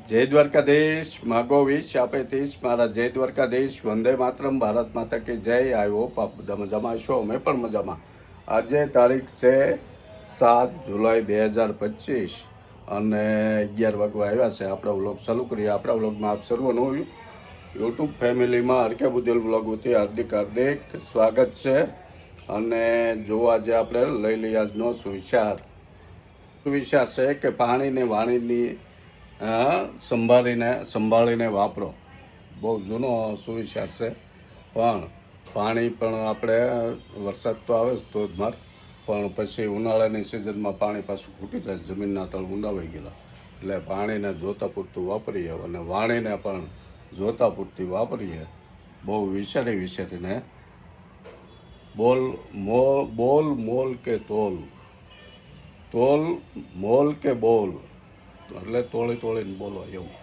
જય દ્વારકાધીશ માગો વિશ આપે તીશ મારા જય દ્વારકાધીશ વંદે માતરમ ભારત માતા કી જય. આઈ હોપ આપ બધા મજામાં છો, અમે પણ મજામાં. આજે તારીખ છે 7 જુલાઈ 2025 અને 11 વાગવા આવ્યા છે. આપણા વ્લોગ ચાલુ કરીએ. આપણા વ્લોગમાં આપ સર્વનું યુટ્યુબ ફેમિલીમાં હરકે બુદેલ વ્લોગથી હાર્દિક હાર્દિક સ્વાગત છે. અને જો આજે આપણે લઈ લઈએ આજનો સુવિચાર છે કે પાણીને વાણીની સંભાળીને વાપરો. બહુ જૂનો સુવિચાર છે, પણ પાણી પણ આપણે વરસાદ તો આવે છે ધોધમાર, પણ પછી ઉનાળાની સિઝનમાં પાણી પાછું ખૂટી જાય, જમીનના તળ ઊંડાવાઈ ગયેલા. એટલે પાણીને જોતા પૂરતું વાપરીએ અને વાણીને પણ જોતા પૂરતી વાપરીએ. બહુ વિચારીને બોલ મોલ કે તોલ, તોલ મોલ કે બોલ, એટલે તોળીને બોલો એવું.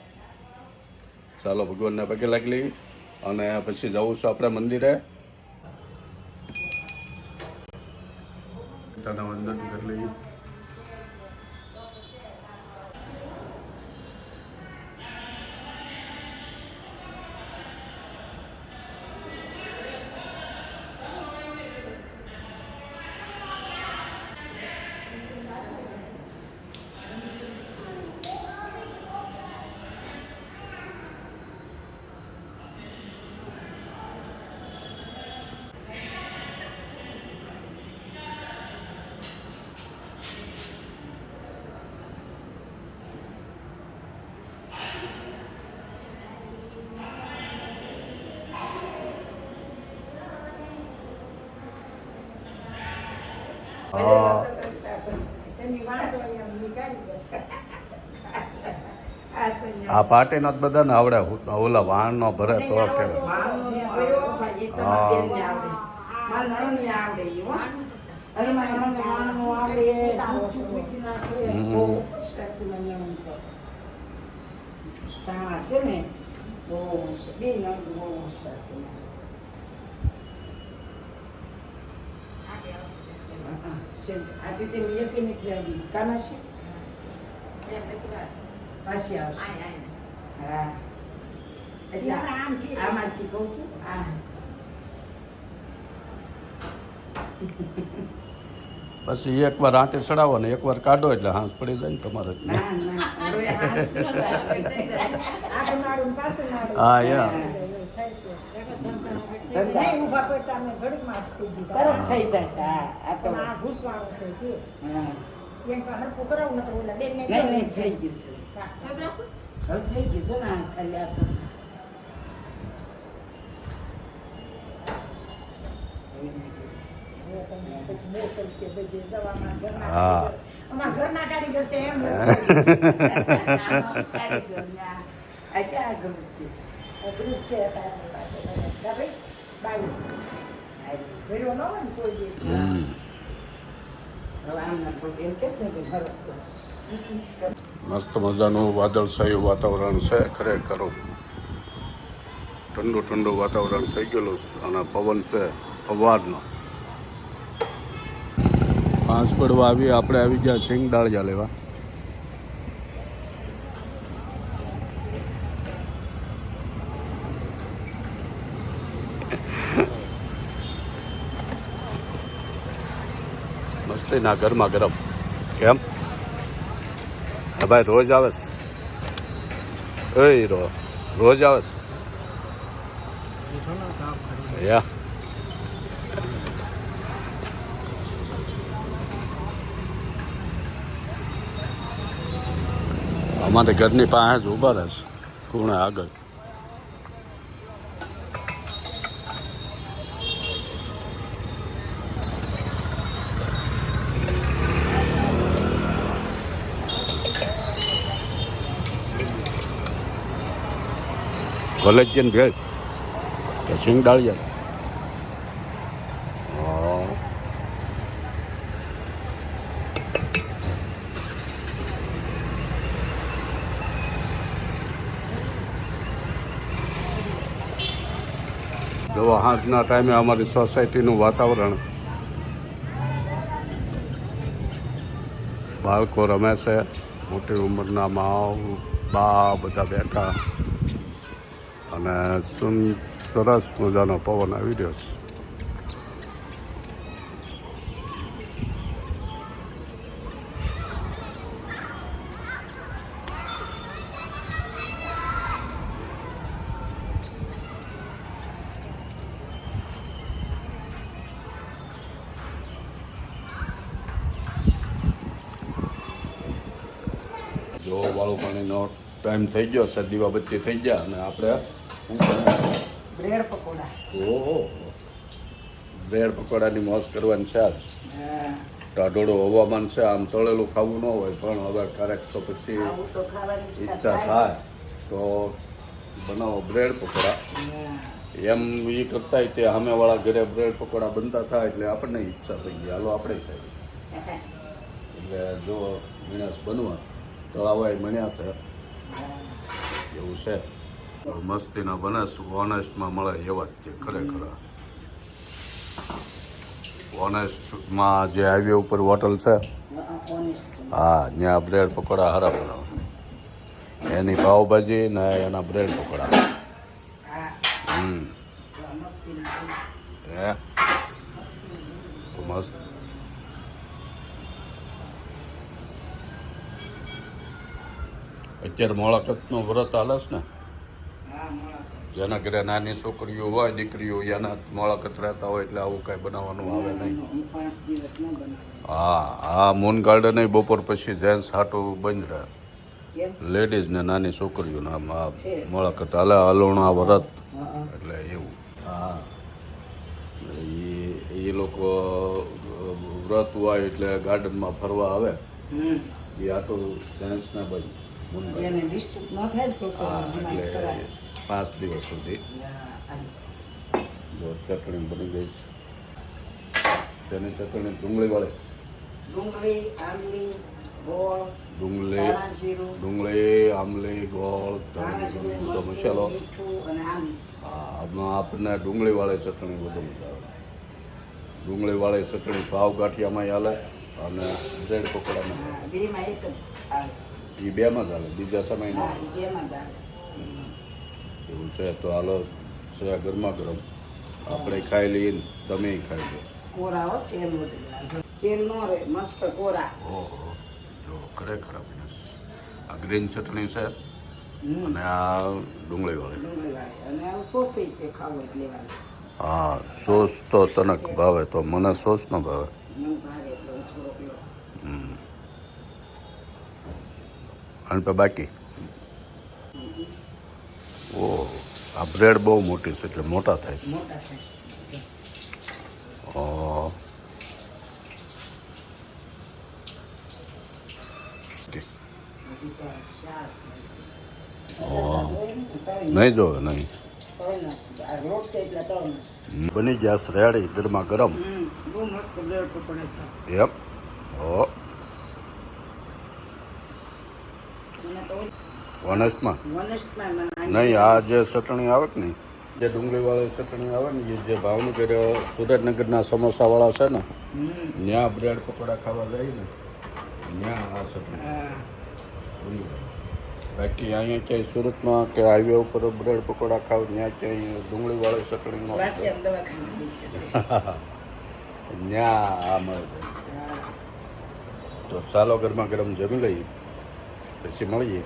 ચાલો ભગવાનને પગે લાગી અને પછી જવું છું આપણે મંદિરે. પિતાના વંદન કરી લઈએ. આ પાટીનો જ બધાને આવડે. ઓલા વાણનો ભરે તો Aku tem minha que me criou canache. Passear. Ah. Ada amat cikosu. Ah. પછી એકવાર આંટે ચડાવો ને એકવાર કાઢો એટલે હાંસ પડી જાય ને તમારે. હા યા ઘરના કારીગર છે એમ ગ્રુપ છે મસ્ત મજાનું વાદળછાયું વાતાવરણ છે. ખરેખર ઠંડુ વાતાવરણ થઈ ગયેલું અને પવન છે અવારનો. 5 પડવા આવી આપણે આવી ગયા સિંગ ડાળિયા લેવા. મસ્તી ના ગરમા ગરમ. કેમ હા ભાઈ, રોજ આવે છે? રોજ આવે છે યા. અમારે ઘરની પાસે જ ઊભા રહે છે ખૂણે આગળ. કોલેજિયન ભેળ કે સિંગ ડાળિયા? જો સાંજના ટાઈમે અમારી સોસાયટીનું વાતાવરણ, બાળકો રમે છે, મોટી ઉંમરના માઓ બા બધા બેઠા અને સરસ મજાનો પવન આવી રહ્યો છે. જો વાળું પાણીનો ટાઈમ થઈ ગયો છે, દીવાબત્તી થઈ ગયા અને આપણે બ્રેડ પકોડા. ઓહો બ્રેડ પકોડાની મોજ કરવાની છે. આજ હા, ટાઢોળું હવામાન છે, આમ તળેલું ખાવું ન હોય પણ હવે ક્યારેક તો પછી આવું તો ખાવાની ઈચ્છા થાય તો બનાવો બ્રેડ પકોડા. હા. એમ એ કરતા તે સામેવાળા ઘરે બ્રેડ પકોડા બનતા થાય એટલે આપણને ઈચ્છા થઈ ગઈ હાલો આપણે ખાઈએ. એટલે જો મીણાસ બનવા તળાવાય મળ્યા છે એવું છે. મસ્તીના બને ઓનેસ્ટમાં મળે એવા જ છે ખરેખર. ઓનેસ્ટમાં જે હાઈવે ઉપર હોટલ છે હા ત્યાં બ્રેડ પકોડા હારા બનાવે. એની પાવભાજી ને એના બ્રેડ પકોડા. હે મસ્ત. અત્યારે મોળાકતનું વ્રત હાલે છે ને, જેના ઘરે નાની છોકરીઓ હોય દીકરીઓ એના મોળાકત રહેતા હોય એટલે આવું કાંઈ બનાવવાનું આવે નહીં. 5 દિવસ ન બનાવે. હા આ મૂન ગાર્ડન બપોર પછી જેન્ટ્સ હાટું બંધ રહે. કેમ? લેડીઝ ને નાની છોકરીઓના આમ મોળાકત હાલે હલવણા વ્રત એટલે એવું. હા એ લોકો વ્રત હોય એટલે ગાર્ડનમાં ફરવા આવે એ આટલું જેન્ટ્સને બંધ મૂન ગાર્ડન. એને ડિસ્ટર્બ ન થાય ને છોકરાઓને, હા બીમાર કરાય. એટલે 5 દિવસ સુધી. જો ચટણી બની ગઈ છે. તેની ચટણી ડુંગળીવાળી. ડુંગળી, આંબલી, ગોળ, ધાણા જીરું, ડુંગળી આમલી ગોળ ધાણા જીરું, બધો મસાલો. મીઠું અને આંબલી. હા આમાં આપણને ડુંગળીવાળી ચટણી વધુ મજા આવે. ડુંગળીવાળી ચટણી ભાવ ગાંઠિયામાં હાલે અને બ્રેડ પકોડામાં હા, બેમાં એક જ આવે. એ બેમાં જ હાલે બીજા સમય હા, ના ઈ બેમાં જ આવે. એવું છે. તો હાલો છે ગરમા ગરમ આપણે ખાઈ લઈએ ને તમે ખાઈ લો. કોરા હો, તેલ વધી જાય. તેલ નો રહે, મસ્ત કોરા. ઓહો જો ખરેખર આ ગ્રીન ચટણી છે હમ. અને આ ડુંગળીવાળી. ડુંગળી વાળી. અને હવે સોસી તે ખાવું એટલે લેવાનું. હા સોસ તો તનક ભાવે તો મને સોસ ન ભાવે. મને ભાવે એટલે હું થોડોક લઉં. અને પછી બાકી ઓહ આ બ્રેડ બહુ મોટી છે એટલે મોટા થાય છે. મોટા થાય. ઓહ. હજી તો ચાર. ઓહ. તળી નહીં જોવે નહીં. નાખું. આ રોટ છે એટલે તળી નાખું. બની ગયા છે રેડી ગરમા ગરમ બહુ મસ્ત બ્રેડ પકોડા થાય. એમ. ઓ મને તો ઓનેસ્ટમાં વનસ્ટમાં મને નહીં આ જે ચટણી આવે કે નહીં જે ડુંગળીવાળી ચટણી આવે ને એ જે ભાવનગર સુરેન્દ્રનગરના સમોસાવાળા છે ને ત્યાં બ્રેડ પકોડા ખાવા જાય ને ત્યાં આ ચટણી ડુંગળી. બાકી અહીંયા ક્યાંય સુરતમાં કે હાઈવે ઉપર બ્રેડ પકોડા ખાવ ત્યાં ક્યાંય ડુંગળીવાળી ચટણી ન વાટિયા દવાખાના નીચે છે. ત્યાં આ મળે છે. તો ચાલો ગરમા ગરમ જમી લઈએ પછી મળીએ.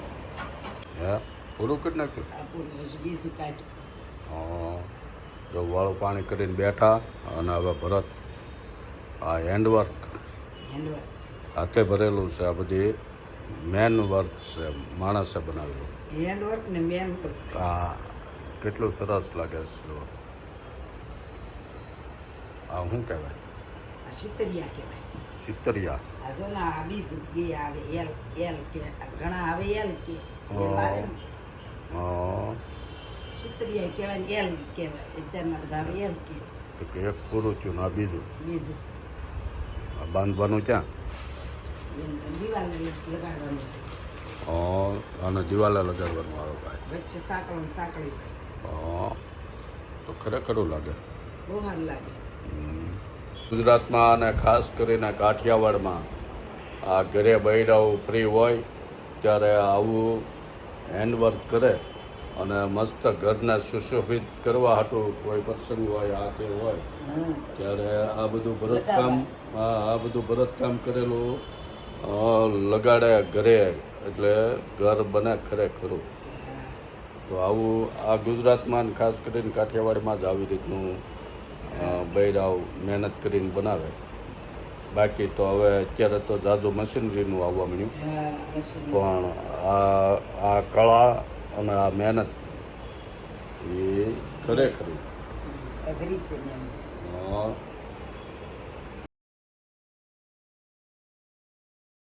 હા પૂરું કરી નાખ્યું. આપણું હજી બીજું કાઢ્યું. હા જો વાળું પાણી કરીને બેઠા અને હવે ભરત આ હેન્ડવર્ક હેન્ડવર્ક. હાથે ભરેલું છે. આ બધી મેન વર્ક છે માણસે બનાવેલું. હેન્ડવર્ક ને મેન વર્ક. આ કેટલું સરસ લાગે છે. આ શું કહેવાય? આ શીતળિયા કહેવાય. સિત્તરિયા. આ જો ને આ બીજું બે આવે એલ એલ કે ઘણા આવે એલ કે એલ આવે ને. હા શીતળિયા કહેવાય ને એલ કહેવાય. અત્યારના બધા આવે એલ કે. તો કે એક પૂરું થયું ને આ બીજું બીજું આ બાંધવાનું ક્યાં? દિવાલે લગાડવાનું. અને દિવાલે લગાડવાનું આવે ભાઈ. વચ્ચે સાંકળો ને સાંકળી. તો ખરેખરું લાગે. બહુ સારું લાગે. ગુજરાતમાં અને ખાસ કરીને કાઠિયાવાડમાં આ ઘરે બૈરાઓ ફ્રી હોય ત્યારે આવું હેન્ડવર્ક કરે અને મસ્ત ઘરના સુશોભિત કરવા હાટું કોઈ પ્રસંગ હોય આ તે હોય ત્યારે આ બધું ભરતકામ આ બધું ભરતકામ કરેલું લગાડે ઘરે એટલે ઘર બને ખરેખરું. તો આવું આ ગુજરાતમાં ને ખાસ કરીને કાઠિયાવાડમાં જ આવી રીતનું બૈરાવ મહેનત કરીને બનાવે. બાકી તો હવે અત્યારે તો જાજુ મશીનરીનું આવવા મળ્યું, પણ આ કળા અને આ મહેનત એ ખરેખરી અઘરી છે મહેનત.